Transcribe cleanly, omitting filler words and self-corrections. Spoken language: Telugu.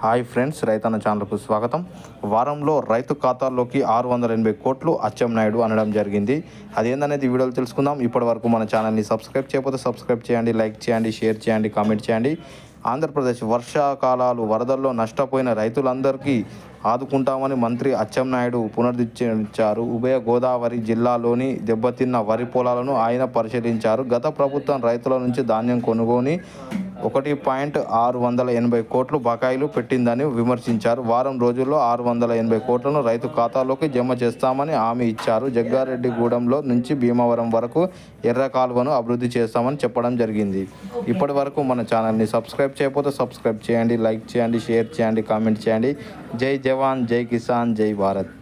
హాయ్ ఫ్రెండ్స్, రైతన్న ఛానల్కు స్వాగతం. వారంలో రైతు ఖాతాల్లోకి 680 కోట్లు అచ్చెన్నాయుడు అనడం జరిగింది. అదేందనేది వీడియోలో తెలుసుకుందాం. ఇప్పటి వరకు మన ఛానల్ని సబ్స్క్రైబ్ చేయకపోతే సబ్స్క్రైబ్ చేయండి, లైక్ చేయండి, షేర్ చేయండి, కామెంట్ చేయండి. ఆంధ్రప్రదేశ్ వర్షాకాలాలు వరదల్లో నష్టపోయిన రైతులందరికీ ఆదుకుంటామని మంత్రి అచ్చెన్నాయుడు పునరుద్ధరించారు. ఉభయ గోదావరి జిల్లాలోని దెబ్బతిన్న వరి పొలాలను ఆయన పరిశీలించారు. గత ప్రభుత్వం రైతుల నుంచి ధాన్యం కొనుగోని 1.680 కోట్లు బకాయిలు పెట్టిందని విమర్శించారు. వారం రోజుల్లో 680 కోట్లను రైతు ఖాతాలోకి జమ చేస్తామని హామీ ఇచ్చారు. జగ్గారెడ్డిగూడెంలో నుంచి భీమవరం వరకు ఎర్ర కాలువను అభివృద్ధి చేస్తామని చెప్పడం జరిగింది. ఇప్పటి వరకు మన ఛానల్ని సబ్స్క్రైబ్ చేయకపోతే సబ్స్క్రైబ్ చేయండి, లైక్ చేయండి, షేర్ చేయండి, కామెంట్ చేయండి. జై జవాన్, జై కిసాన్, జై భారత్.